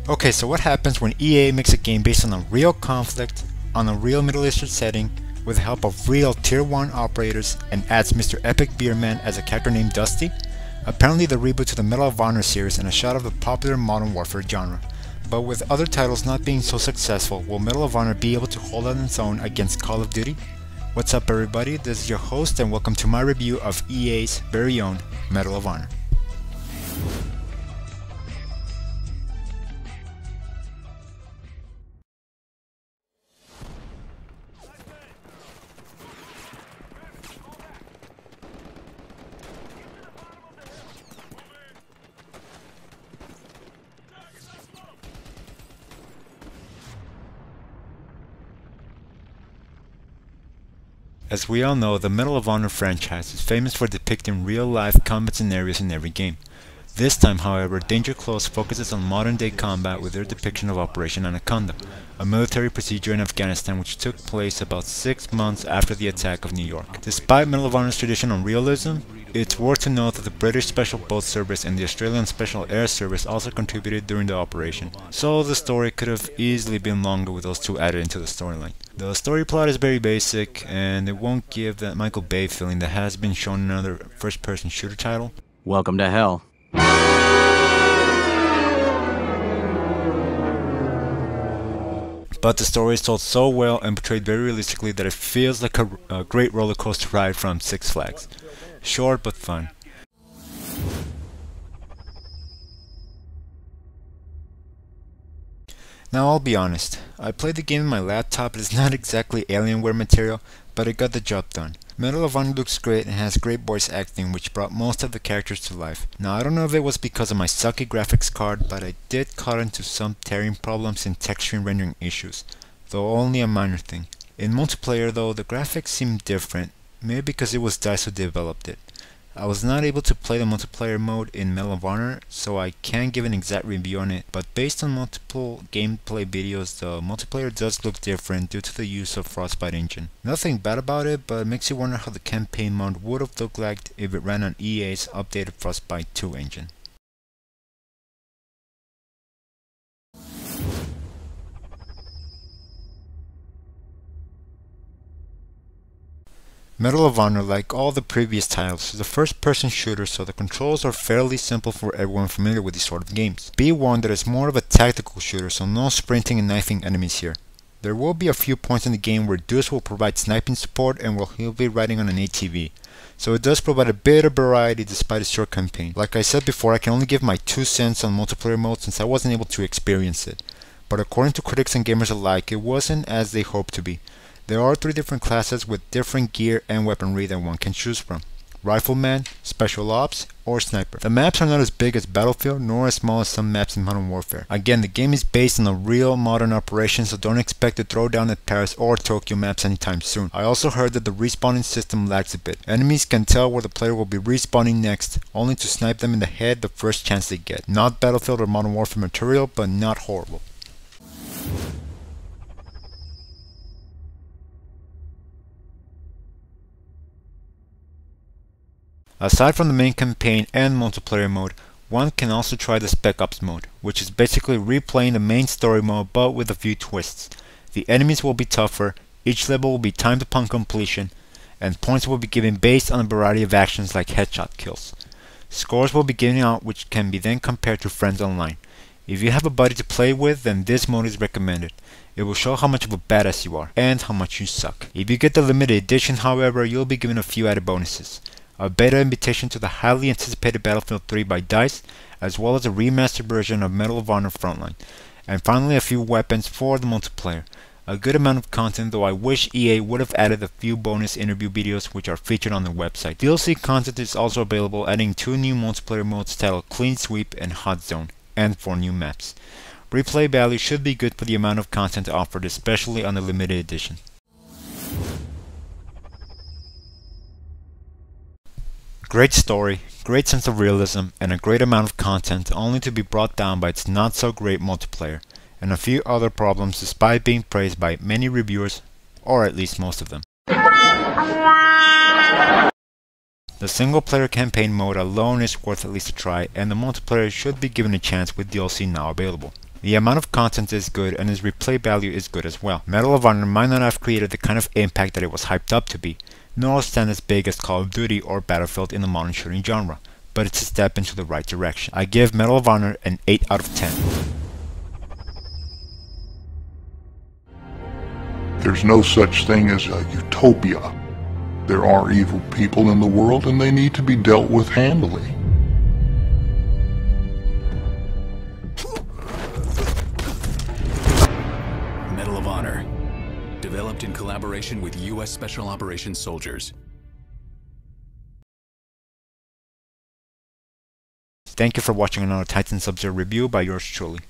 Okay, so what happens when EA makes a game based on a real conflict, on a real Middle Eastern setting, with the help of real Tier 1 operators, and adds Mr. Epic Beerman as a character named Dusty? Apparently the reboot to the Medal of Honor series and a shot of the popular Modern Warfare genre. But with other titles not being so successful, will Medal of Honor be able to hold on its own against Call of Duty? What's up everybody, this is your host and welcome to my review of EA's very own Medal of Honor. As we all know, the Medal of Honor franchise is famous for depicting real-life combat scenarios in every game. This time, however, Danger Close focuses on modern-day combat with their depiction of Operation Anaconda, a military procedure in Afghanistan which took place about 6 months after the attack of New York. Despite Medal of Honor's tradition on realism, it's worth to note that the British Special Boat Service and the Australian Special Air Service also contributed during the operation, so the story could have easily been longer with those two added into the storyline. The story plot is very basic, and it won't give that Michael Bay feeling that has been shown in another first-person shooter title. Welcome to hell. But the story is told so well and portrayed very realistically that it feels like a great roller coaster ride from Six Flags. Short but fun. Now I'll be honest, I played the game on my laptop. It is not exactly Alienware material, but it got the job done. Medal of Honor looks great and has great voice acting which brought most of the characters to life. Now I don't know if it was because of my sucky graphics card, but I did caught into some tearing problems and texture and rendering issues, though only a minor thing. In multiplayer though, the graphics seemed different, maybe because it was DICE who developed it. I was not able to play the multiplayer mode in Medal of Honor, so I can't give an exact review on it, but based on multiple gameplay videos, the multiplayer does look different due to the use of Frostbite engine. Nothing bad about it, but it makes you wonder how the campaign mode would have looked like if it ran on EA's updated Frostbite 2 engine. Medal of Honor, like all the previous titles, is a first-person shooter, so the controls are fairly simple for everyone familiar with these sort of games. Be warned that it's more of a tactical shooter, so no sprinting and knifing enemies here. There will be a few points in the game where Deuce will provide sniping support and he'll be riding on an ATV. So it does provide a bit of variety despite its short campaign. Like I said before, I can only give my 2 cents on multiplayer mode since I wasn't able to experience it. But according to critics and gamers alike, it wasn't as they hoped to be. There are 3 different classes with different gear and weaponry that one can choose from: Rifleman, Special Ops, or Sniper. The maps are not as big as Battlefield nor as small as some maps in Modern Warfare. Again, the game is based on a real modern operation, so don't expect to throw down at Paris or Tokyo maps anytime soon. I also heard that the respawning system lags a bit. Enemies can tell where the player will be respawning next, only to snipe them in the head the first chance they get. Not Battlefield or Modern Warfare material, but not horrible. Aside from the main campaign and multiplayer mode, one can also try the Spec Ops mode, which is basically replaying the main story mode but with a few twists. The enemies will be tougher, each level will be timed upon completion, and points will be given based on a variety of actions like headshot kills. Scores will be given out which can be then compared to friends online. If you have a buddy to play with, then this mode is recommended. It will show how much of a badass you are, and how much you suck. If you get the limited edition, however, you'll be given a few added bonuses: a beta invitation to the highly anticipated Battlefield 3 by DICE, as well as a remastered version of Medal of Honor Frontline, and finally a few weapons for the multiplayer. A good amount of content, though I wish EA would have added a few bonus interview videos which are featured on their website. DLC content is also available, adding 2 new multiplayer modes titled Clean Sweep and Hot Zone, and 4 new maps. Replay value should be good for the amount of content offered, especially on the limited edition. Great story, great sense of realism, and a great amount of content, only to be brought down by its not so great multiplayer, and a few other problems despite being praised by many reviewers, or at least most of them. The single player campaign mode alone is worth at least a try, and the multiplayer should be given a chance with DLC now available. The amount of content is good and its replay value is good as well. Medal of Honor might not have created the kind of impact that it was hyped up to be, nor stand as big as Call of Duty or Battlefield in the modern shooting genre, but it's a step into the right direction. I give Medal of Honor an 8 out of 10. There's no such thing as a utopia. There are evil people in the world and they need to be dealt with handily. Medal of Honor, developed in collaboration with U.S. Special Operations soldiers. Thank you for watching another Titan Sub-Zero review by yours truly.